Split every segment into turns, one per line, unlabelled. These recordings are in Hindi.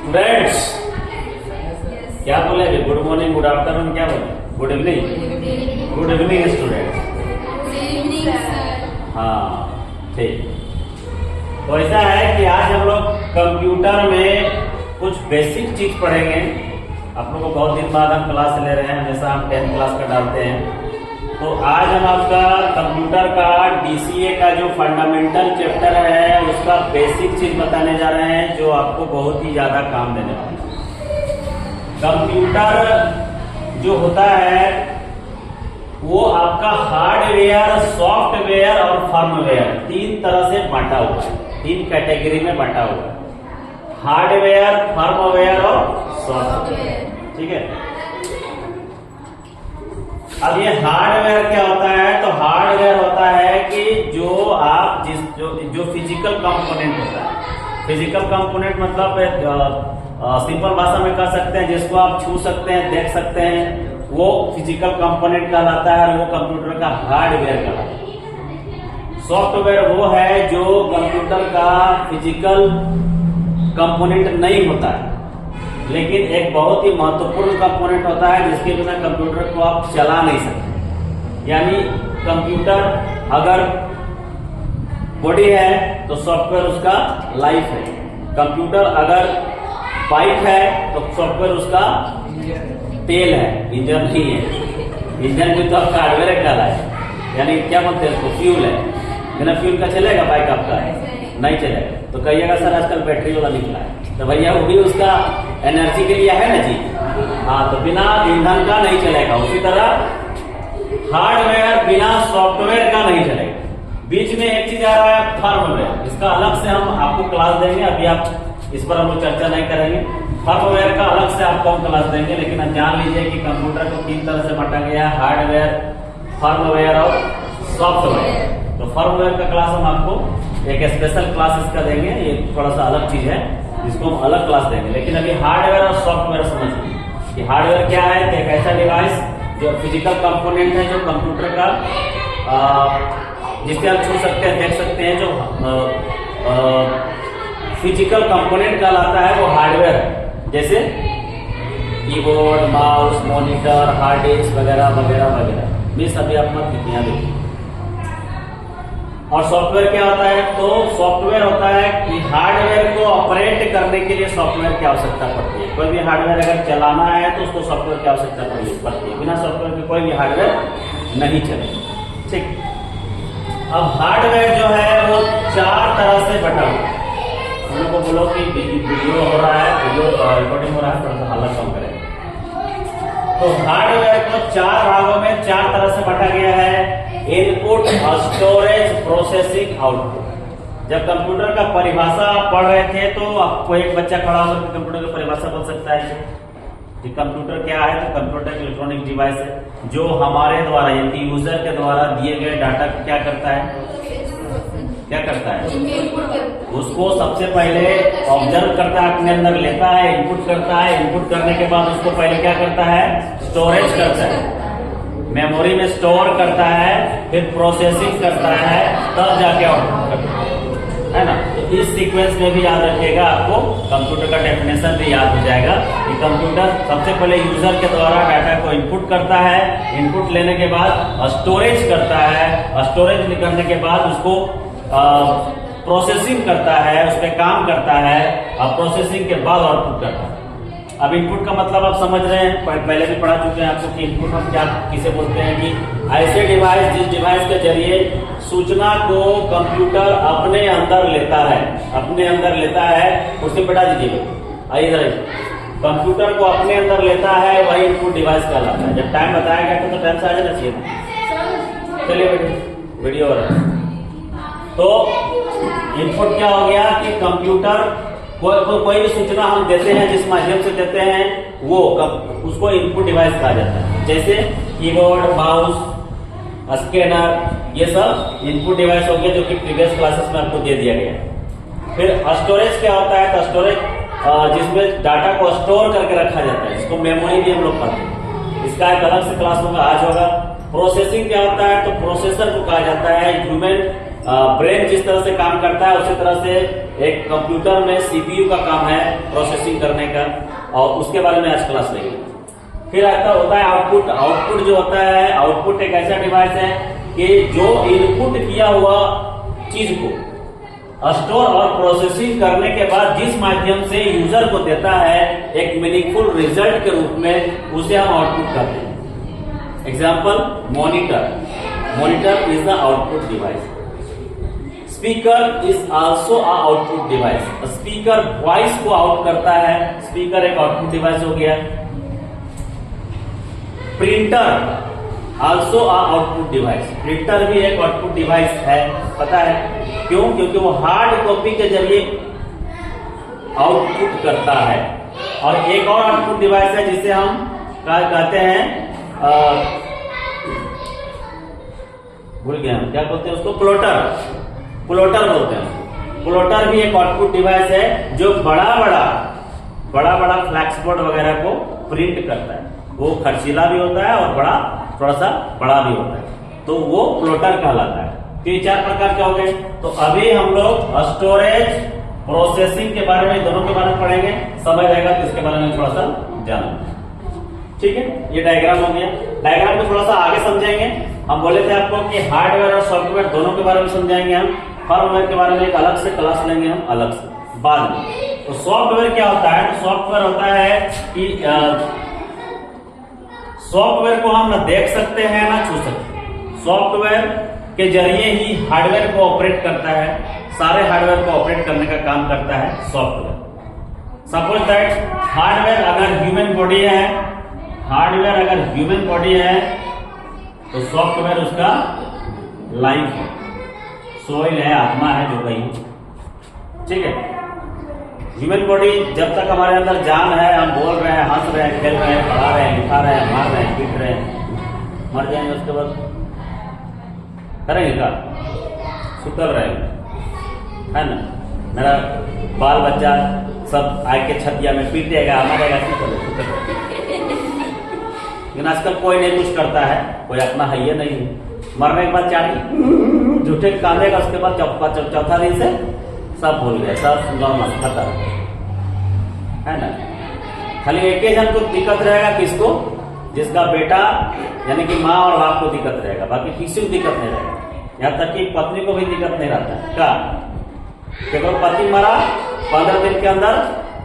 स्टूडेंट्स क्या बोलेंगे? गुड मॉर्निंग, गुड आफ्टरनून, क्या बोले? Good evening. Good evening students. हाँ ठीक। तो ऐसा है कि आज हम लोग कंप्यूटर में कुछ बेसिक चीज पढ़ेंगे। आप लोगों को बहुत दिन बाद हम क्लास ले रहे हैं, हमेशा हम 10th क्लास का डालते हैं। तो आज हम आपका कंप्यूटर का DCA का जो फंडामेंटल चैप्टर है उसका बेसिक चीज बताने जा रहे हैं, जो आपको बहुत ही ज्यादा काम देने वाला है। कंप्यूटर जो होता है वो आपका हार्डवेयर, सॉफ्टवेयर और फर्मवेयर तीन तरह से बांटा हुआ है, तीन कैटेगरी में बांटा हुआ है। हार्डवेयर, फर्मवेयर और सॉफ्टवेयर, ठीक है। अब ये हार्डवेयर क्या होता है? तो हार्डवेयर होता है कि जो आप जो फिजिकल कंपोनेंट होता है। फिजिकल कंपोनेंट मतलब सिंपल भाषा में कह सकते हैं जिसको आप छू सकते हैं, देख सकते हैं, वो फिजिकल कंपोनेंट कहलाता है और वो कंप्यूटर का हार्डवेयर कहलाता है। सॉफ्टवेयर वो है जो कंप्यूटर का फिजिकल कंपोनेंट नहीं होता है, लेकिन एक बहुत ही महत्वपूर्ण कंपोनेंट होता है जिसके बिना कंप्यूटर को आप चला नहीं सकते। यानी कंप्यूटर अगर बॉडी है तो सॉफ्टवेयर उसका लाइफ है। कंप्यूटर अगर बाइक है तो सॉफ्टवेयर उसका तेल है, इंजन नहीं है। इंजन भी तो आपका हार्डवेयर का है, यानी क्या बोलते हैं उसको, फ्यूल है। बिना फ्यूल का चलेगा बाइक आपका? नहीं चलेगा। तो कहिएगा सर आजकल बैटरी वाला निकला है, तो भैया वो भी उसका एनर्जी के लिए है ना जी। हाँ, तो बिना ईंधन का नहीं चलेगा। उसी तरह हार्डवेयर बिना सॉफ्टवेयर का नहीं चलेगा। बीच में एक चीज आ रहा है फर्मवेयर, इसका अलग से हम आपको क्लास देंगे, अभी आप इस पर हम लोग चर्चा नहीं करेंगे। फर्मवेयर का अलग से आपको हम क्लास देंगे, लेकिन आप जान लीजिए कि कंप्यूटर को तीन तरह से बांटा गया है, हार्डवेयर, फर्मवेयर और सॉफ्टवेयर। तो फर्मवेयर का क्लास हम आपको एक स्पेशल क्लास इसका देंगे, ये थोड़ा सा अलग चीज है, इसको हम अलग क्लास देंगे। लेकिन अभी हार्डवेयर और सॉफ्टवेयर समझिए कि हार्डवेयर क्या है। कि एक ऐसा डिवाइस जो फिजिकल कंपोनेंट है जो कंप्यूटर का जिससे आप छू सकते हैं, देख सकते हैं, जो फिजिकल कंपोनेंट कहलाता है वो हार्डवेयर है। जैसे keyboard, mouse, monitor, hard disk वगैरह वगैरह वगैरह। मिस अभी आप मत लिखिए, देखिए। और सॉफ्टवेयर क्या होता है? तो सॉफ्टवेयर होता है कि हार्डवेयर को ऑपरेट करने के लिए सॉफ्टवेयर की आवश्यकता पड़ती है। कोई भी हार्डवेयर अगर चलाना है तो उसको सॉफ्टवेयर की आवश्यकता पड़ती है। बिना सॉफ्टवेयर के कोई भी हार्डवेयर नहीं चलेगा, ठीक। अब हार्डवेयर जो है वो चार तरह से बटा हुआ है। हम लोग को बोलो कि वीडियो हो रहा है, वीडियो रिकॉर्डिंग हो रहा है, थोड़ा सा हल्ला कम करें। तो हार्डवेयर को चार भागों में चार तरह से बांटा गया है। Input, storage, processing, output. जब कंप्यूटर का परिभाषा पढ़ रहे थे तो आपको एक बच्चा खड़ा होकर कंप्यूटर की परिभाषा बोल सकता है कि कंप्यूटर क्या है? तो कंप्यूटर एक इलेक्ट्रॉनिक डिवाइस है जो हमारे द्वारा यानी यूजर के द्वारा दिए गए डाटा को क्या करता है? क्या करता है? उसको सबसे पहले ऑब्जर्व करता है, अपने अंदर लेता है, इनपुट करता है। इनपुट करने के बाद उसको पहले क्या करता है? स्टोरेज करता है, मेमोरी में स्टोर करता है, फिर प्रोसेसिंग करता है, तब जाके आउटपुट करता है ना। तो इस सीक्वेंस में भी याद रखिएगा, आपको कंप्यूटर का डेफिनेशन भी याद हो जाएगा कि कंप्यूटर सबसे पहले यूजर के द्वारा डाटा को इनपुट करता है, इनपुट लेने के बाद स्टोरेज करता है, स्टोरेज करने के बाद उसको प्रोसेसिंग करता है, उस पर काम करता है, और प्रोसेसिंग के बाद आउटपुट करता है। अब इनपुट का मतलब आप समझ रहे हैं, पहले भी पढ़ा चुके हैं आपको कि इनपुट हम क्या किसे बोलते हैं। कि ऐसे डिवाइस जिस डिवाइस के जरिए सूचना को कंप्यूटर अपने अंदर लेता है, अपने अंदर लेता है, उसे बैठा दीजिए, आइए इधर। कंप्यूटर को अपने अंदर लेता है, वही इनपुट डिवाइस कहलाता है। जब टाइम बताया गया तो टाइम से आ जाना चाहिए। चलिए बेटे, वीडियो हो रहा है। तो इनपुट क्या हो गया कि कंप्यूटर कोई भी सूचना हम देते हैं, जिस माध्यम से देते हैं वो उसको इनपुट डिवाइस कहा जाता है। जैसे कीबोर्ड, माउस, स्कैनर, ये सब इनपुट डिवाइस हो गए, जो कि प्रीवियस क्लासेस में आपको दे दिया गया। फिर स्टोरेज क्या होता है? तो स्टोरेज जिसमें डाटा को स्टोर करके रखा जाता है, इसको मेमोरी भी हम लोग पढ़ते हैं। इसका एक अलग से क्लास होगा, आज होगा। प्रोसेसिंग क्या होता है? तो प्रोसेसर को कहा जाता है ह्यूमन ब्रेन जिस तरह से काम करता है उसी तरह से एक कंप्यूटर में सीपीयू का काम है प्रोसेसिंग करने का, और उसके बारे में आज क्लास लेंगे। फिर आता होता है आउटपुट। आउटपुट जो होता है, आउटपुट एक ऐसा डिवाइस है कि जो इनपुट किया हुआ चीज को स्टोर और प्रोसेसिंग करने के बाद जिस माध्यम से यूजर को देता है एक मीनिंगफुल रिजल्ट के रूप में, उसे हम आउटपुट कहते हैं। Example, monitor. Monitor is the output device. Speaker is also a output device. Speaker voice को आउट करता है, स्पीकर एक आउटपुट डिवाइस हो गया। Printer also a output device. Printer भी एक आउटपुट डिवाइस है, पता है क्यों? क्योंकि वो हार्ड कॉपी के जरिए आउटपुट करता है। और एक और आउटपुट डिवाइस है जिसे हम क्या कहते हैं, भूल गए हम क्या बोलते हैं उसको, प्लॉटर। प्लॉटर बोलते हैं। प्लॉटर भी एक आउटपुट डिवाइस है जो बड़ा बड़ा फ्लैक्स बोर्ड वगैरह को प्रिंट करता है। वो खर्चीला भी होता है और थोड़ा सा बड़ा भी होता है, तो वो प्लॉटर कहलाता है। तो ये 4 प्रकार के हो गए। तो अभी हम लोग स्टोरेज, प्रोसेसिंग के बारे में, दोनों के बारे में पढ़ेंगे। समझ आएगा तो इसके बारे में थोड़ा सा जाना, ठीक है। ये डायग्राम हो गया। डायग्राम को थोड़ा सा आगे समझेंगे। हम बोले थे आपको कि हार्डवेयर और सॉफ्टवेयर दोनों के बारे में समझाएंगे हम। फर्मवेयर के बारे में एक अलग से क्लास लेंगे हम, अलग से बाद में। तो सॉफ्टवेयर क्या होता है? तो सॉफ्टवेयर होता है कि सॉफ्टवेयर को हम ना देख सकते हैं ना छू सकते। सॉफ्टवेयर के जरिए ही हार्डवेयर को ऑपरेट करता है। सारे हार्डवेयर को ऑपरेट करने का काम करता है सॉफ्टवेयर। सपोज दैट हार्डवेयर अगर ह्यूमन बॉडी है, हार्डवेयर अगर ह्यूमन बॉडी है तो सॉफ्टवेयर उसका लाइफ है, सोल है, आत्मा है, जो कहीं, ठीक है। ह्यूमन बॉडी जब तक हमारे अंदर जान है, हम बोल रहे हैं, हंस रहे हैं, खेल रहे हैं, पढ़ा रहे हैं, लिखा रहे हैं, मार रहे हैं, पीट रहे हैं, मर जाएंगे उसके बाद करेंगे क्या? सुतल रहेंगे, है ना। मेरा बाल बच्चा सब आके छतिया में पीटेगा, मरेगा, लेकिन आजकल कोई नहीं कुछ करता है, कोई अपना है ये नहीं है। मरने के बाद चाटी झूठे कांदेगा, उसके बाद चौथा दिन से सब भूल गए, सब नॉर्मल खत्म, है ना। खाली एक ही जन को दिक्कत रहेगा, किसको? जिसका बेटा यानी कि माँ और बाप को दिक्कत रहेगा, बाकी किसी को दिक्कत नहीं रहेगा। यहाँ तक कि पत्नी को भी दिक्कत नहीं रहता है। क्या? केवल पति मरा, 15 दिन के अंदर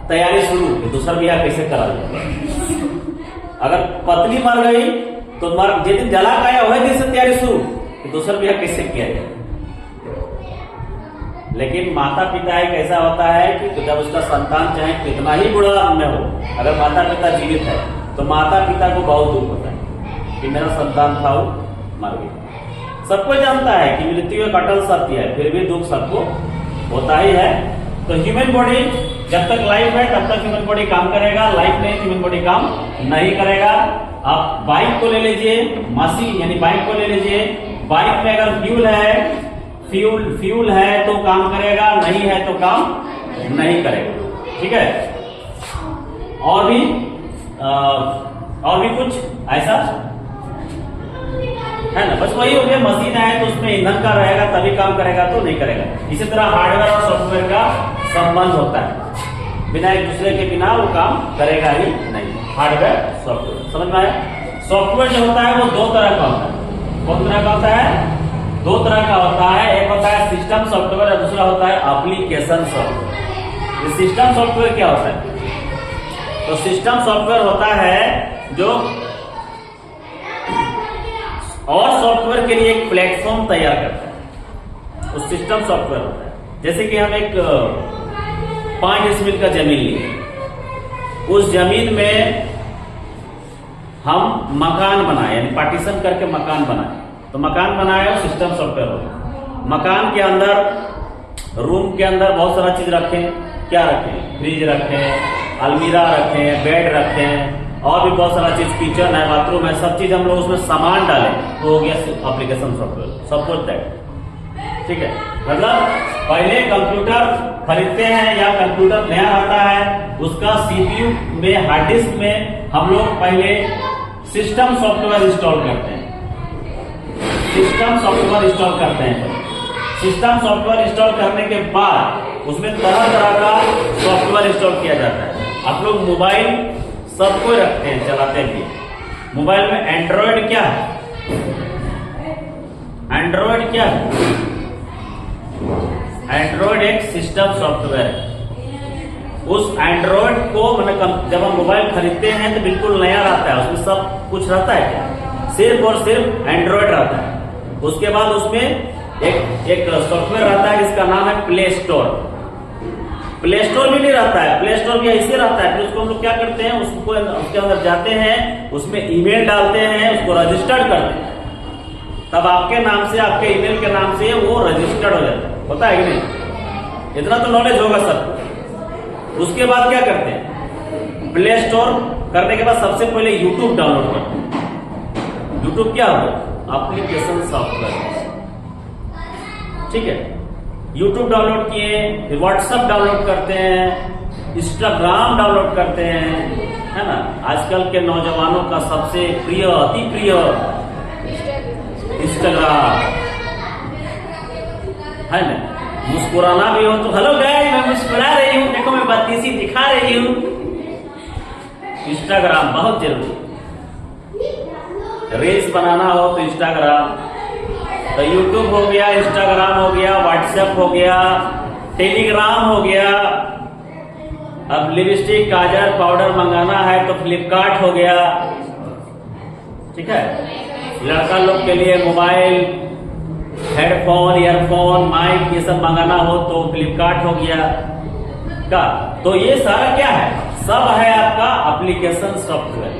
तैयारी शुरू, दूसरा ब्याह कैसे करा जाए। अगर पत्नी मर गई तो जिस दिन जला गया वही दिन से तैयारी शुरू, दूसरा ब्याह कैसे किया जाए। लेकिन माता पिता एक ऐसा होता है कि जब उसका संतान चाहे कितना ही बुढ़ा में हो, अगर माता पिता जीवित है तो माता पिता को बहुत दुख होता है कि मेरा संतान था वो मर गया। सबको जानता है कि मृत्यु एक अटल सत्य है, फिर भी दुख सबको होता ही है। तो ह्यूमन बॉडी जब तक लाइफ है तब तक ह्यूमन बॉडी काम करेगा, लाइफ नहीं ह्यूमन बॉडी काम नहीं करेगा। आप बाइक को ले लीजिए, मशीन यानी बाइक को ले लीजिए, बाइक में अगर फ्यूल है तो काम करेगा, नहीं है तो काम नहीं करेगा, ठीक है। और भी कुछ ऐसा है ना, बस वही हो गया। मशीन है तो उसमें ईंधन का रहेगा तभी काम करेगा, तो नहीं करेगा। इसी तरह हार्डवेयर और सॉफ्टवेयर का संबंध होता है, बिना एक दूसरे के बिना वो काम करेगा ही नहीं। हार्डवेयर सॉफ्टवेयर, समझ में आया? सॉफ्टवेयर जो होता है वो 2 तरह का होता है। कौन तरह का होता है? 2 तरह का होता है। एक होता है सिस्टम सॉफ्टवेयर और दूसरा होता है एप्लीकेशन सॉफ्टवेयर। ये सिस्टम सॉफ्टवेयर क्या होता है? तो सिस्टम सॉफ्टवेयर होता है जो और सॉफ्टवेयर के लिए एक प्लेटफॉर्म तैयार करता है, वो सिस्टम सॉफ्टवेयर होता है। जैसे कि हम एक 5 डिसमिल का जमीन लिए, उस जमीन में हम मकान बनाए, यानी पार्टीशन करके मकान बनाए, तो मकान बनाया सिस्टम सॉफ्टवेयर होगा। मकान के अंदर, रूम के अंदर बहुत सारा चीज रखें, क्या रखें? फ्रिज रखें, अलमीरा रखें, बेड रखें, और भी बहुत सारा चीज, किचन है, बाथरूम है, सब चीज हम लोग उसमें सामान डालें तो हो गया एप्लीकेशन सॉफ्टवेयर, सपोज दैट, ठीक है। मतलब पहले कंप्यूटर खरीदते हैं या कंप्यूटर नया आता है, उसका सीपीयू में, हार्ड डिस्क में हम लोग पहले सिस्टम सॉफ्टवेयर इंस्टॉल करते हैं। सिस्टम सॉफ्टवेयर इंस्टॉल करते हैं। सिस्टम सॉफ्टवेयर इंस्टॉल करने के बाद उसमें तरह तरह का सॉफ्टवेयर इंस्टॉल किया जाता है। आप लोग मोबाइल सबको रखते हैं, चलाते भी। मोबाइल में एंड्रॉयड क्या है? एंड्रॉयड क्या है? एंड्रॉयड एक सिस्टम सॉफ्टवेयर है। उस एंड्रॉयड को जब हम मोबाइल खरीदते हैं तो बिल्कुल नया रहता है, उसमें सब कुछ रहता है क्या? सिर्फ और सिर्फ एंड्रॉयड रहता है। उसके बाद उसमें एक सॉफ्टवेयर रहता है जिसका नाम है प्ले स्टोर। प्ले स्टोर भी नहीं रहता है, प्ले स्टोर भी ऐसे रहता है। फिर उसको हम लोग क्या करते हैं, उसको उसके अंदर जाते हैं, उसमें ईमेल डालते हैं, उसको रजिस्टर्ड करते हैं, तब आपके नाम से, आपके ईमेल के नाम से वो रजिस्टर्ड हो जाता है। होता है कि नहीं? इतना तो नॉलेज होगा सबको। उसके बाद क्या करते हैं, प्ले स्टोर करने के बाद सबसे पहले यूट्यूब डाउनलोड करते हैं। यूट्यूब क्या होगा? एप्लीकेशन सॉफ्टवेयर, ठीक है। यूट्यूब डाउनलोड किए, फिर व्हाट्सएप डाउनलोड करते हैं, इंस्टाग्राम डाउनलोड करते हैं, है ना। आजकल के नौजवानों का सबसे प्रिय, अति प्रिय इंस्टाग्राम है ना। मुस्कुराना भी हो तो हेलो गाइस मैं मुस्कुरा रही हूँ, देखो मैं बत्तीसी दिखा रही हूँ। इंस्टाग्राम बहुत जरूरी। रील्स बनाना हो तो इंस्टाग्राम, तो यूट्यूब हो गया, इंस्टाग्राम हो गया, व्हाट्सएप हो गया, टेलीग्राम हो गया। अब लिपस्टिक, काजल, पाउडर मंगाना है तो फ्लिपकार्ट हो गया, ठीक है। लड़का लोग के लिए मोबाइल, हेडफोन, ईयरफोन, माइक ये सब मंगाना हो तो फ्लिपकार्ट हो गया का। तो ये सारा क्या है? सब है आपका एप्लीकेशन सॉफ्टवेयर।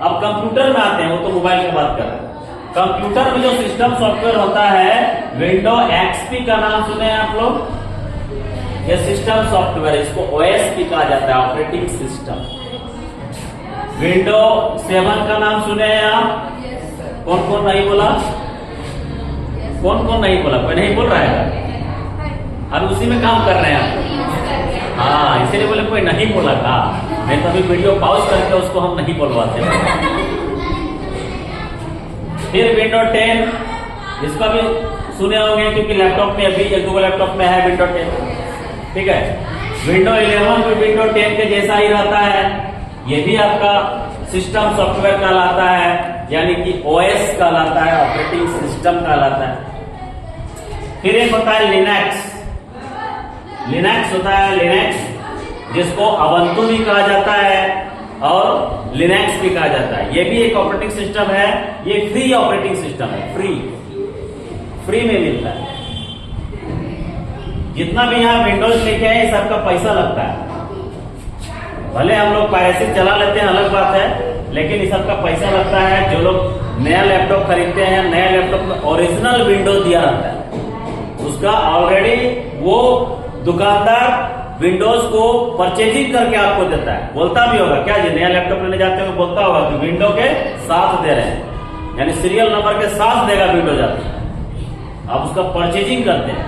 अब कंप्यूटर में आते हैं, वो तो मोबाइल की बात कर रहे हैं। कंप्यूटर में जो सिस्टम सॉफ्टवेयर होता है, विंडो एक्सपी का नाम सुने हैं आप लोग? ये सिस्टम सॉफ्टवेयर, इसको ओएसपी कहा जाता है, ऑपरेटिंग सिस्टम। विंडो 7 का नाम सुने हैं आप? कौन कौन नहीं बोला? कौन कौन नहीं बोला? कोई नहीं बोल रहा है? और उसी में काम कर रहे हैं आप? हाँ, इसीलिए बोले कोई नहीं बोला था। नहीं तो अभी वीडियो पॉज करके उसको हम नहीं बोलवाते। फिर विंडो 10, इसका भी सुने होंगे क्योंकि लैपटॉप में अभी एक दो लैपटॉप में है विंडो 10, ठीक है। विंडो 11 भी विंडो 10 के जैसा ही रहता है। ये भी आपका सिस्टम सॉफ्टवेयर कहलाता है, यानी कि ओएस कहलाता है, ऑपरेटिंग सिस्टम कहलाता है। फिर एक होता है लिनक्स। लिनक्स होता है, लिनक्स जिसको अबंतु भी कहा जाता है और लिनक्स भी कहा जाता है। ये भी एक ऑपरेटिंग सिस्टम है। ये फ्री ऑपरेटिंग सिस्टम है, फ्री में मिलता है। जितना भी यहाँ विंडोज लिखे हैं सबका पैसा लगता है। भले हम लोग पायरेसी चला लेते हैं, अलग बात है, लेकिन इस सबका पैसा लगता है। जो लोग नया लैपटॉप खरीदते हैं, नया लैपटॉप में ओरिजिनल विंडोज दिया रहता है, उसका ऑलरेडी वो दुकानदार विंडोज को परचेजिंग करके आपको देता है। बोलता भी होगा क्या जी, नया लैपटॉप लेने जाते हुए बोलता होगा कि विंडो के साथ दे रहे हैं, यानी सीरियल नंबर के साथ देगा विंडोज आपको। आप उसका परचेजिंग करते हैं,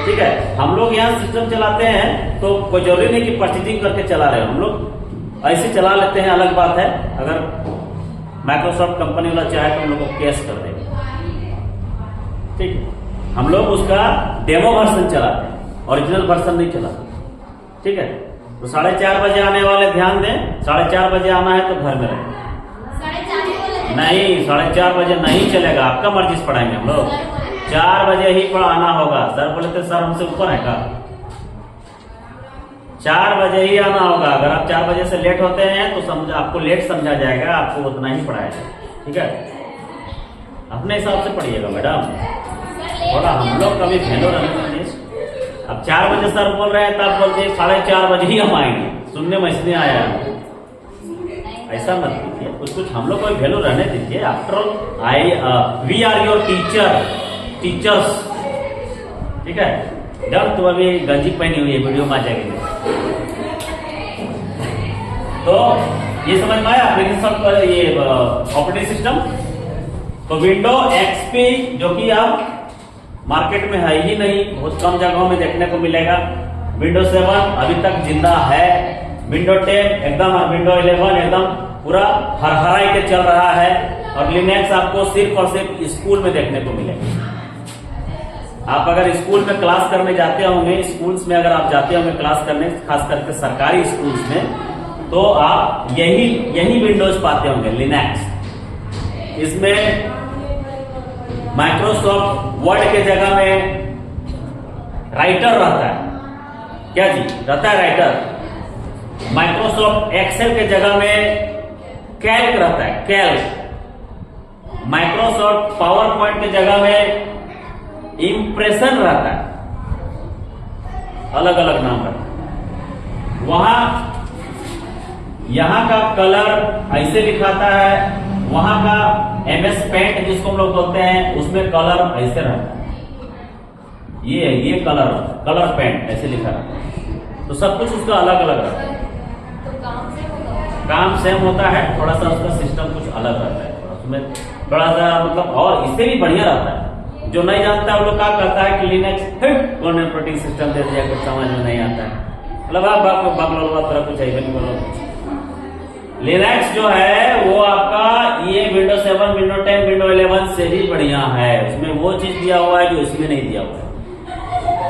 ठीक है। हम लोग यहाँ सिस्टम चलाते हैं तो कोई जरूरी नहीं कि परचेजिंग करके चला रहे हो, हम लोग ऐसे चला लेते हैं, अलग बात है। अगर माइक्रोसॉफ्ट कंपनी वाला चाहे तो हम लोग को कैश कर देगा, ठीक है। हम लोग उसका डेमो वर्जन चलाते हैं, ओरिजिनल वर्जन नहीं चलाते, ठीक है। तो 4:30 बजे आने वाले ध्यान दें, 4:30 बजे आना है तो घर में रहें। नहीं, 4:30 बजे नहीं चलेगा, आपका मर्जी से पढ़ाएंगे हम लोग। 4 बजे ही पढ़ाना होगा। सर बोले थे सर हमसे ऊपर है का? 4 बजे ही आना होगा। अगर आप 4 बजे से लेट होते हैं तो समझ आपको लेट समझा जाएगा, आपको उतना ही पढ़ाया जाएगा, ठीक है। अपने हिसाब से पढ़िएगा मैडम, थोड़ा हम लोग कभी फेलो रहने। अब 4 बजे सर बोल रहे हैं तब बोलते 4:30 बजे ही हम आएंगे, सुनने में इसलिए आया है। ऐसा मत कीजिए, कुछ हम लोग को वैल्यू रहने दीजिए। After all we are your teachers, ठीक है। जब तुम अभी गंजी पहनी हुई है, वीडियो में आ जाएगी। तो ये समझ में आया एप्लीकेशन, ये ऑपरेटिंग सिस्टम। तो विंडो एक्सपी जो कि आप मार्केट में है ही नहीं, बहुत कम जगहों में देखने को मिलेगा। विंडो 7 अभी तक जिंदा है। विंडो 10 एकदम, विंडो 11 एकदम पूरा हरहराई के चल रहा है। और लिनक्स आपको सिर्फ और सिर्फ स्कूल में देखने को मिलेगा। आप अगर स्कूल में क्लास करने जाते होंगे, स्कूल्स में अगर आप जाते होंगे क्लास करने, खास करके सरकारी स्कूल्स में, तो आप यही विंडोज पाते होंगे, लिनक्स। इसमें माइक्रोसॉफ्ट वर्ड के जगह में राइटर रहता है। क्या जी रहता है? राइटर। माइक्रोसॉफ्ट एक्सेल के जगह में कैल्क रहता है, कैल्क। माइक्रोसॉफ्ट पावर पॉइंट की जगह में इंप्रेशन रहता है, अलग अलग नाम रहता है। यहां का कलर ऐसे दिखाता है, वहां का MS पेंट जिसको हम लोग बोलते हैं, उसमें कलर ऐसे रहता है। ये कलर पेंट ऐसे लिखा रहता है। तो सब कुछ उसका अलग अलग रहता है। काम सेम होता है, थोड़ा सा उसका सिस्टम कुछ अलग रहता है, उसमें थोड़ा सा मतलब और इससे भी बढ़िया रहता है। जो नहीं जानता है वो लोग क्या कहता है कि लिनक्स कौन ऑपरेटिंग सिस्टम दे दिया, कुछ समझ में नहीं आता है, मतलब आप तरह कुछ है नहीं बोलो। लिनक्स जो है वो आपका ये Windows 7, Windows 10, Windows 11 से भी बढ़िया है। उसमें वो चीज दिया हुआ है जो इसमें नहीं दिया हुआ है।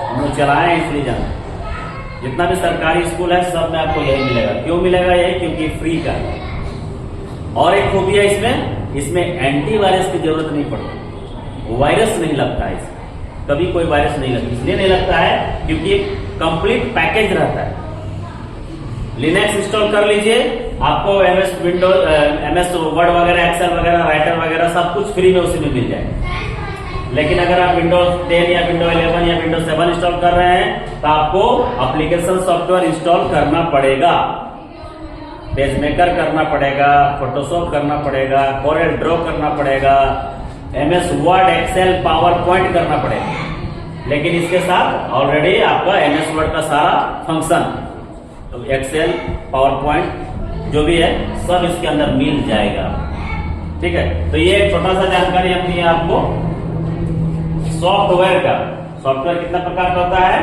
हम लोग चलाए इसलिए जाना। जितना भी सरकारी स्कूल है सब में आपको यही मिलेगा। क्यों मिलेगा यही? क्योंकि फ्री का है। और एक खूबी है इसमें एंटीवायरस की जरूरत नहीं पड़ती, वायरस नहीं लगता है इसमें, कभी कोई वायरस नहीं लगता। इसलिए नहीं लगता है क्योंकि कंप्लीट पैकेज रहता है। लिनक्स इंस्टॉल कर लीजिए, आपको MS वर्ड वगैरह, एक्सेल वगैरह, राइटर वगैरह सब कुछ फ्री में उसी में मिल जाएगा। लेकिन अगर आप Windows 10 या Windows 11 या Windows 7 इंस्टॉल कर रहे हैं तो आपको एप्लीकेशन सॉफ्टवेयर इंस्टॉल करना पड़ेगा, पेजमेकर करना पड़ेगा, फोटोशॉप करना पड़ेगा, कोरेल ड्रॉ करना पड़ेगा, MS word, excel, PowerPoint करना पड़ेगा। लेकिन इसके साथ ऑलरेडी आपका MS वर्ड का सारा फंक्शन, तो एक्सेल, पावर पॉइंट जो भी है सब इसके अंदर मिल जाएगा। ठीक है, तो ये एक छोटा सा जानकारी हम दिए आपको सॉफ्टवेयर का। सॉफ्टवेयर कितना प्रकार का होता है?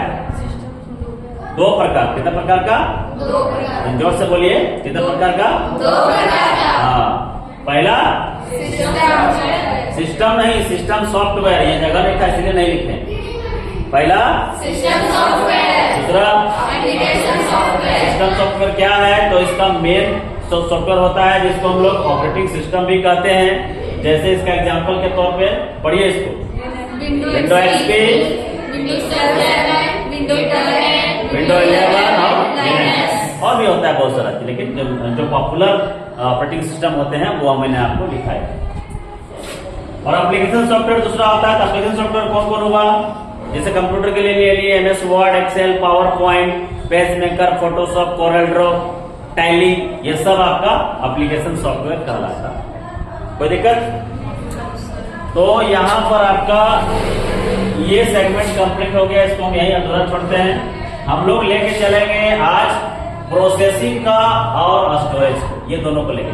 2 प्रकार। कितना प्रकार का? 2 प्रकार। जोर से बोलिए, कितना प्रकार का? 2 प्रकार का। हाँ, पहला सिस्टम नहीं, सिस्टम सॉफ्टवेयर। ये जगह नहीं था इसलिए नहीं लिखे। पहला सिस्टम सॉफ्टवेयर, दूसरा एप्लीकेशन सॉफ्टवेयर। सिस्टम सॉफ्टवेयर क्या है? तो इसका मेन सॉफ्टवेयर होता है जिसको हम लोग ऑपरेटिंग सिस्टम भी कहते हैं। जैसे इसका एग्जांपल के तौर पे पढ़िए इसको, window XP, Windows 7, Windows 10, Windows 11 और भी होता है बहुत सारा। लेकिन जो पॉपुलर ऑपरेटिंग सिस्टम होते हैं वो मैंने आपको दिखाया। और एप्लीकेशन सॉफ्टवेयर दूसरा होता है। तो एप्लीकेशन सॉफ्टवेयर कौन कौन होगा? जैसे कंप्यूटर के लिए ले लिए MS word, excel, PowerPoint, PageMaker, Photoshop, Corel draw, Tally, ये सब आपका एप्लीकेशन सॉफ्टवेयर कहलाता है। कोई दिक्कत? तो यहाँ पर आपका ये सेगमेंट कंप्लीट हो गया। इसको हम यही अधूरा छोड़ते हैं। हम लोग लेके चलेंगे आज प्रोसेसिंग का और स्टोरेज, ये दोनों को लेके।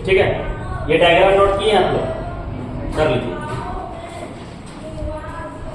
ठीक है, ये डायग्राम नोट किए आप लोग, कर लीजिए।